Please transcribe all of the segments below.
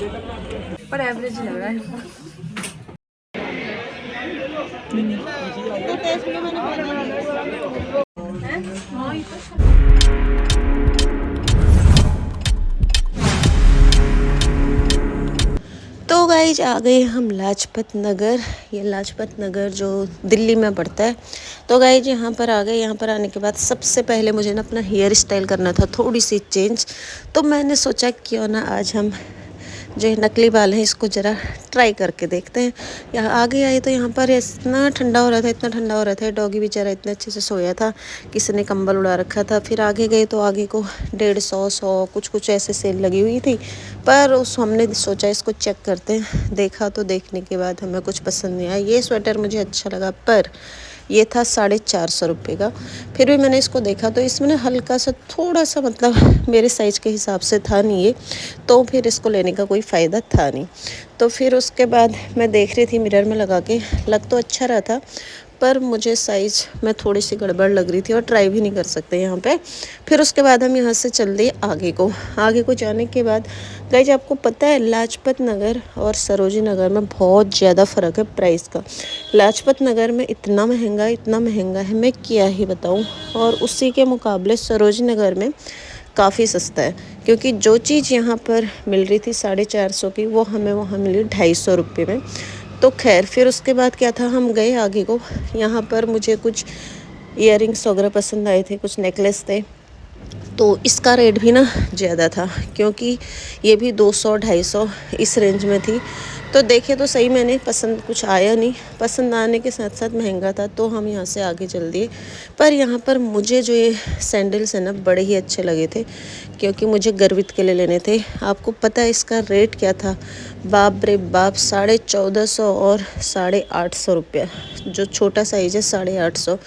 पर एवरेज लग रहा है। तो टेस्ट में मैंने तो गाइज आ गए हम लाजपत नगर। ये लाजपत नगर जो दिल्ली में पड़ता है। तो गाइज यहाँ पर आ गए। यहाँ पर आने के बाद सबसे पहले मुझे ना अपना हेयर स्टाइल करना था, थोड़ी सी चेंज। तो मैंने सोचा क्यों ना आज हम जो नकली बाल हैं इसको ज़रा ट्राई करके देखते हैं। यहाँ आगे आए तो यहाँ पर इतना ठंडा हो रहा था, इतना ठंडा हो रहा था। डॉगी बेचारा इतने अच्छे से सोया था, किसी ने कंबल उड़ा रखा था। फिर आगे गए तो आगे को 150 कुछ कुछ ऐसे सेल लगी हुई थी। पर उस हमने सोचा इसको चेक करते हैं। देखा तो देखने के बाद हमें कुछ पसंद नहीं आया। ये स्वेटर मुझे अच्छा लगा पर ये था 450 का। फिर भी मैंने इसको देखा तो इसमें ना हल्का सा थोड़ा सा मतलब मेरे साइज़ के हिसाब से था नहीं ये, तो फिर इसको लेने का कोई फ़ायदा था नहीं। तो फिर उसके बाद मैं देख रही थी मिरर में लगा के, लग तो अच्छा रहा था पर मुझे साइज़ में थोड़ी सी गड़बड़ लग रही थी और ट्राई भी नहीं कर सकते यहाँ पे। फिर उसके बाद हम यहाँ से चल दिए आगे को। आगे को जाने के बाद गाइज आपको पता है लाजपत नगर और सरोजिनी नगर में बहुत ज़्यादा फ़र्क है प्राइस का। लाजपत नगर में इतना महंगा है मैं क्या ही बताऊँ। और उसी के मुकाबले सरोजिनी नगर में काफ़ी सस्ता है, क्योंकि जो चीज़ यहाँ पर मिल रही थी 450 की वो हमें वहाँ मिली 250 में। तो खैर फिर उसके बाद क्या था, हम गए आगे को। यहाँ पर मुझे कुछ इयररिंग्स वगैरह पसंद आए थे, कुछ नेकलेस थे। तो इसका रेट भी ना ज़्यादा था, क्योंकि ये भी 200-250 इस रेंज में थी। तो देखे तो सही, मैंने पसंद कुछ आया नहीं। पसंद आने के साथ साथ महंगा था, तो हम यहाँ से आगे चल दिए। पर यहाँ पर मुझे जो ये सैंडल्स हैं ना बड़े ही अच्छे लगे थे, क्योंकि मुझे गर्वित के लिए लेने थे। आपको पता है इसका रेट क्या था? बाप रे बाप, 1450 और 850 रुपया। जो छोटा साइज़ है 850।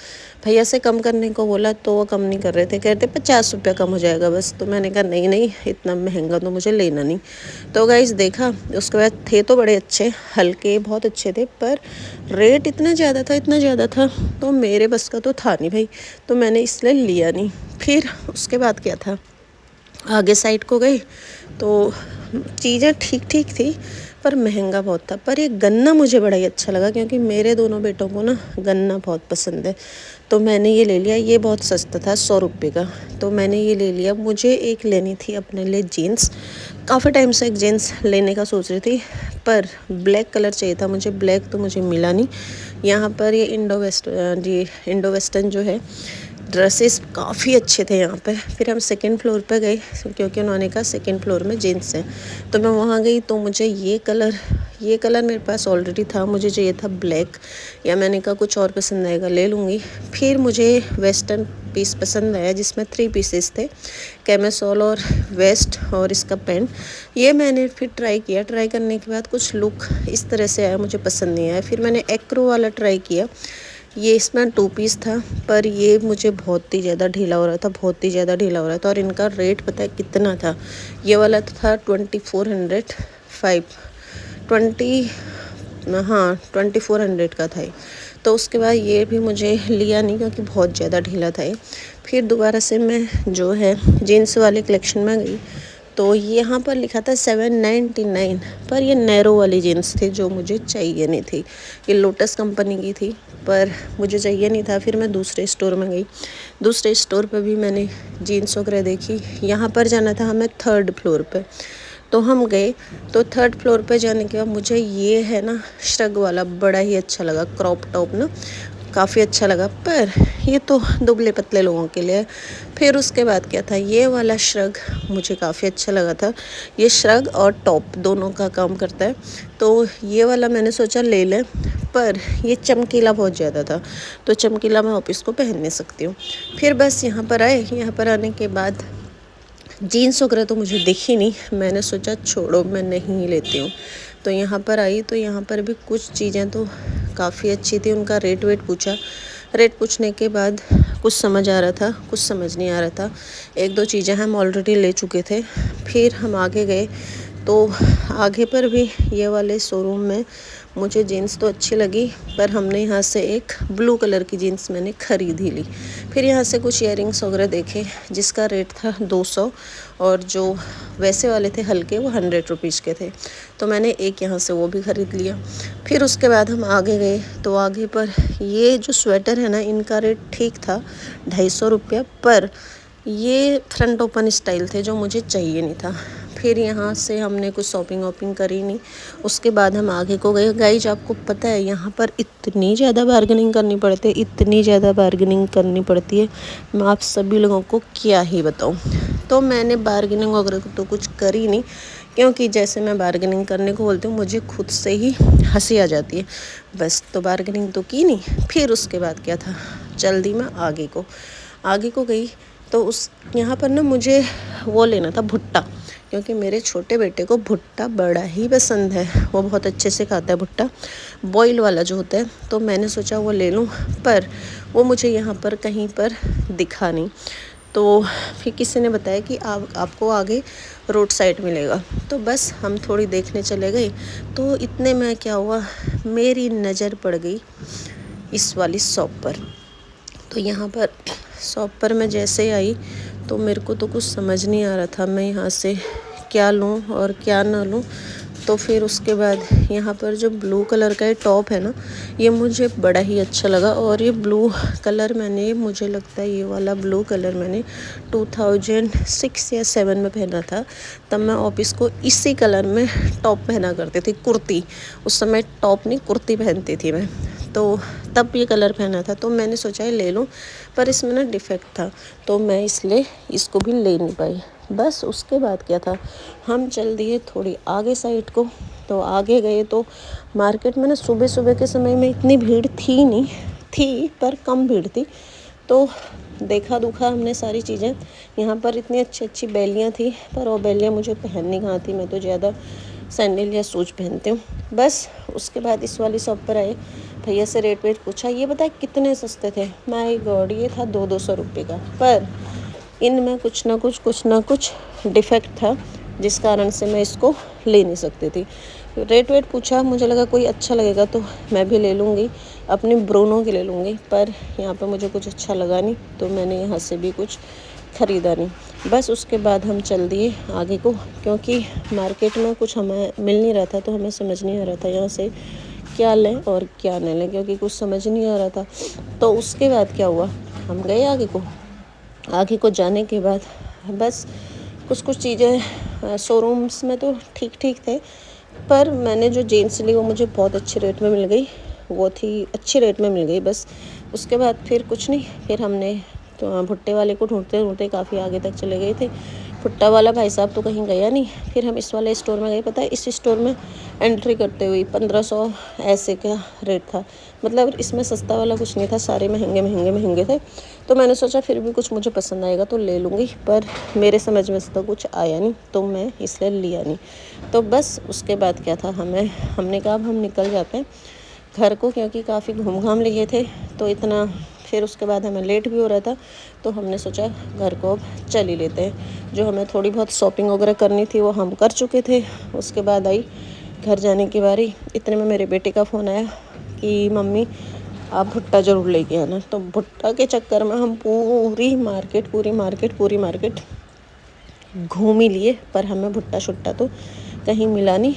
भैया से कम करने को बोला तो वो कम नहीं कर रहे थे, कहते 50 रुपया कम हो जाएगा बस। तो मैंने कहा नहीं नहीं, इतना महंगा तो मुझे लेना नहीं। तो गाइस देखा, उसके बाद थे तो बड़े अच्छे, हल्के बहुत अच्छे थे, पर रेट इतना ज़्यादा था तो मेरे बस का तो था नहीं भाई। तो मैंने इसलिए लिया नहीं। फिर उसके बाद क्या था, आगे साइड को गए तो चीज़ें ठीक ठीक थी पर महंगा बहुत था। पर ये गन्ना मुझे बड़ा ही अच्छा लगा, क्योंकि मेरे दोनों बेटों को ना गन्ना बहुत पसंद है। तो मैंने ये ले लिया। ये बहुत सस्ता था, 100 रुपये का। तो मैंने ये ले लिया। मुझे एक लेनी थी अपने लिए जीन्स। काफ़ी टाइम से एक जीन्स लेने का सोच रही थी, पर ब्लैक कलर चाहिए था मुझे। ब्लैक तो मुझे मिला नहीं। यहाँ पर ये इंडो वेस्टर्न जो है ड्रेसेस काफ़ी अच्छे थे यहाँ पे। फिर हम सेकंड फ्लोर पे गए, क्योंकि उन्होंने कहा सेकंड फ्लोर में जीन्स है। तो मैं वहाँ गई तो मुझे ये कलर मेरे पास ऑलरेडी था। मुझे चाहिए था ब्लैक, या मैंने कहा कुछ और पसंद आएगा ले लूँगी। फिर मुझे वेस्टर्न पीस पसंद आया, जिसमें 3 पीसेस थे, कैमेसोल और वेस्ट और इसका पैंट। ये मैंने फिर ट्राई किया। ट्राई करने के बाद कुछ लुक इस तरह से आया, मुझे पसंद नहीं आया। फिर मैंने एक्रो वाला ट्राई किया। ये इसमें 2 पीस था, पर ये मुझे बहुत ही ज़्यादा ढीला हो रहा था। और इनका रेट पता है कितना था? ये वाला था 2400 का था ये। तो उसके बाद ये भी मुझे लिया नहीं, क्योंकि बहुत ज़्यादा ढीला था ये। फिर दोबारा से मैं जो है जीन्स वाले कलेक्शन में गई, तो यहाँ पर लिखा था 799, पर ये नैरो वाली जीन्स थी जो मुझे चाहिए नहीं थी। ये लोटस कंपनी की थी, पर मुझे चाहिए नहीं था। फिर मैं दूसरे स्टोर में गई। दूसरे स्टोर पे भी मैंने जीन्स वगैरह देखी। यहाँ पर जाना था हमें 3rd फ्लोर पे। तो हम गए, तो 3rd फ्लोर पे जाने के बाद मुझे ये है ना श्रग वाला बड़ा ही अच्छा लगा। क्रॉप टॉप ना काफ़ी अच्छा लगा, पर ये तो दुबले पतले लोगों के लिए है। फिर उसके बाद क्या था, ये वाला श्रग मुझे काफ़ी अच्छा लगा था। ये श्रग और टॉप दोनों का काम करता है। तो ये वाला मैंने सोचा ले लें, पर ये चमकीला बहुत ज़्यादा था, तो चमकीला मैं ऑफिस को पहन नहीं सकती हूँ। फिर बस यहाँ पर आए। यहाँ पर आने के बाद जीन्स वगैरह तो मुझे दिखी नहीं। मैंने सोचा छोड़ो, मैं नहीं लेती हूँ। तो यहाँ पर आई, तो यहाँ पर भी कुछ चीज़ें तो काफ़ी अच्छी थी। उनका रेट पूछा। रेट पूछने के बाद कुछ समझ आ रहा था, कुछ समझ नहीं आ रहा था। 1-2 चीज़ें हम ऑलरेडी ले चुके थे। फिर हम आगे गए, तो आगे पर भी ये वाले शोरूम में मुझे जीन्स तो अच्छी लगी, पर हमने यहाँ से एक ब्लू कलर की जीन्स मैंने ख़रीद ही ली। फिर यहाँ से कुछ इयरिंग्स वगैरह देखे जिसका रेट था 200, और जो वैसे वाले थे हल्के वो 100 रुपीज़ के थे। तो मैंने एक यहाँ से वो भी ख़रीद लिया। फिर उसके बाद हम आगे गए तो आगे पर ये जो स्वेटर है ना, इनका रेट ठीक था 250 रुपया, पर ये फ्रंट ओपन स्टाइल थे जो मुझे चाहिए नहीं था। फिर यहाँ से हमने कुछ शॉपिंग वॉपिंग करी नहीं। उसके बाद हम आगे को गए। गाइज आपको पता है यहाँ पर इतनी ज़्यादा बार्गेनिंग करनी पड़ती है, इतनी ज़्यादा बार्गेनिंग करनी पड़ती है, मैं आप सभी लोगों को क्या ही बताऊँ। तो मैंने बार्गेनिंग वगैरह तो कुछ करी नहीं, क्योंकि जैसे मैं बार्गेनिंग करने को बोलती हूँ मुझे खुद से ही हंसी आ जाती है बस। तो बार्गेनिंग तो की नहीं। फिर उसके बाद क्या था, जल्दी मैं आगे को गई। तो उस यहाँ पर ना मुझे वो लेना था भुट्टा, क्योंकि मेरे छोटे बेटे को भुट्टा बड़ा ही पसंद है। वो बहुत अच्छे से खाता है भुट्टा, बॉयल वाला जो होता है। तो मैंने सोचा वो ले लूँ, पर वो मुझे यहाँ पर कहीं पर दिखा नहीं। तो फिर किसी ने बताया कि आपको आगे रोड साइड मिलेगा। तो बस हम थोड़ी देखने चले गए। तो इतने में क्या हुआ, मेरी नज़र पड़ गई इस वाली शॉप पर। तो यहाँ पर शॉप पर मैं जैसे आई तो मेरे को तो कुछ समझ नहीं आ रहा था मैं यहाँ से क्या लूँ और क्या ना लूँ। तो फिर उसके बाद यहाँ पर जो ब्लू कलर का ये टॉप है ना, ये मुझे बड़ा ही अच्छा लगा। और ये ब्लू कलर मैंने, मुझे लगता है ये वाला ब्लू कलर मैंने 2006 या 7 में पहना था। तब मैं ऑफिस को इसी कलर में टॉप पहना करती थी, कुर्ती। उस समय टॉप नहीं कुर्ती पहनती थी मैं, तो तब ये कलर पहना था। तो मैंने सोचा है ले लूँ, पर इसमें ना डिफेक्ट था, तो मैं इसलिए इसको भी ले नहीं पाई। बस उसके बाद क्या था, हम चल दिए थोड़ी आगे साइड को। तो आगे गए तो मार्केट में ना सुबह सुबह के समय में इतनी भीड़ थी नहीं, थी पर कम भीड़ थी। तो देखा दुखा हमने सारी चीज़ें। यहाँ पर इतनी अच्छी अच्छी बैलियाँ थी, पर वो बैलियाँ मुझे पहननी कहाँ थी, मैं तो ज़्यादा सैंडल या शूज पहनती हूँ। बस उसके बाद इस वाली शॉप पर आए, भैया से रेट वेट पूछा, ये बताए कितने सस्ते थे। माय गॉड, ये था 200 रुपये का, पर इनमें कुछ ना कुछ डिफेक्ट था, जिस कारण से मैं इसको ले नहीं सकती थी। रेट वेट पूछा, मुझे लगा कोई अच्छा लगेगा तो मैं भी ले लूँगी, अपनी ब्रूनो की ले लूँगी, पर यहाँ पे मुझे कुछ अच्छा लगा नहीं, तो मैंने यहाँ से भी कुछ ख़रीदा नहीं। बस उसके बाद हम चल दिए आगे को, क्योंकि मार्केट में कुछ हमें मिल नहीं रहा था, तो हमें समझ नहीं आ रहा था यहाँ से क्या लें और क्या नहीं लें, क्योंकि कुछ समझ नहीं आ रहा था। तो उसके बाद क्या हुआ, हम गए आगे को जाने के बाद बस कुछ चीज़ें शोरूम्स में तो ठीक थे, पर मैंने जो जीन्स ली वो मुझे बहुत अच्छे रेट में मिल गई, वो थी अच्छे रेट में मिल गई। बस उसके बाद फिर कुछ नहीं, फिर हमने तो भुट्टे वाले को ढूंढते ढूंढते काफ़ी आगे तक चले गए थे। भुट्टा वाला भाई साहब तो कहीं गया नहीं। फिर हम इस वाले स्टोर में गए। पता है इस स्टोर में एंट्री करते हुए 1500 ऐसे का रेट था, मतलब इसमें सस्ता वाला कुछ नहीं था, सारे महंगे थे। तो मैंने सोचा फिर भी कुछ मुझे पसंद आएगा तो ले लूँगी, पर मेरे समझ में तो कुछ आया नहीं, तो मैं इसलिए लिया नहीं। तो बस उसके बाद क्या था, हमने कहा अब हम निकल जाते हैं घर को, क्योंकि काफ़ी घूम घाम लिए थे तो इतना। फिर उसके बाद हमें लेट भी हो रहा था, तो हमने सोचा घर को अब चल ही लेते हैं। जो हमें थोड़ी बहुत शॉपिंग वगैरह करनी थी वो हम कर चुके थे। उसके बाद आई घर जाने की बारी। इतने में मेरे बेटे का फ़ोन आया कि मम्मी आप भुट्टा ज़रूर लेके आना। तो भुट्टा के चक्कर में हम पूरी मार्केट घूम ही लिए, पर हमें भुट्टा शुट्टा तो कहीं मिला नहीं।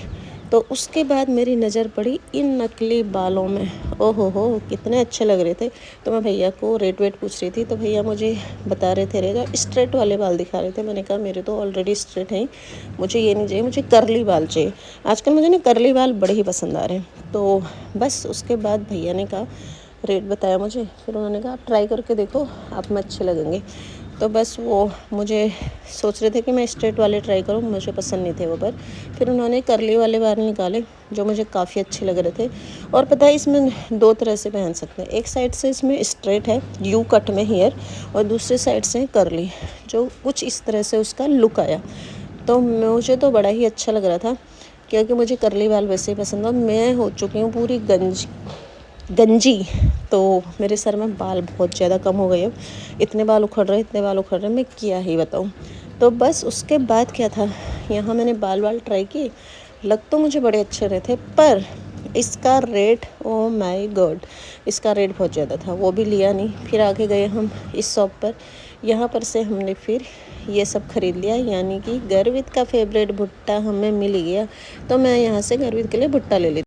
तो उसके बाद मेरी नज़र पड़ी इन नकली बालों में। ओहो हो, कितने अच्छे लग रहे थे। तो मैं भैया को रेट वेट पूछ रही थी, तो भैया मुझे बता रहे थे रेट, स्ट्रेट वाले बाल दिखा रहे थे। मैंने कहा मेरे तो ऑलरेडी स्ट्रेट हैं, मुझे ये नहीं चाहिए, मुझे करली बाल चाहिए। आजकल मुझे ना करली बाल बड़े ही पसंद आ रहे हैं। तो बस उसके बाद भैया ने कहा, रेट बताया मुझे, फिर उन्होंने कहा आप ट्राई करके देखो, आप में अच्छे लगेंगे। तो बस वो मुझे सोच रहे थे कि मैं स्ट्रेट वाले ट्राई करूँ, मुझे पसंद नहीं थे वो। पर फिर उन्होंने करली वाले बाल निकाले जो मुझे काफ़ी अच्छे लग रहे थे। और पता है इसमें 2 तरह से पहन सकते हैं, एक साइड से इसमें स्ट्रेट है यू कट में हेयर, और दूसरे साइड से करली, जो कुछ इस तरह से उसका लुक आया। तो मुझे तो बड़ा ही अच्छा लग रहा था, क्योंकि मुझे करली बाल वैसे ही पसंद है। मैं हो चुकी हूँ पूरी गंजी, तो मेरे सर में बाल बहुत ज़्यादा कम हो गए। अब इतने बाल उखड़ रहे, मैं क्या ही बताऊँ। तो बस उसके बाद क्या था, यहाँ मैंने बाल ट्राई किए, लग तो मुझे बड़े अच्छे रहे थे, पर इसका रेट ओ माय गॉड, इसका रेट बहुत ज़्यादा था, वो भी लिया नहीं। फिर आगे गए हम इस शॉप पर, यहाँ पर से हमने फिर ये सब ख़रीद लिया, यानी कि गर्वित का फेवरेट भुट्टा हमें मिल गया। तो मैं यहाँ से गर्वित के लिए भुट्टा ले लेती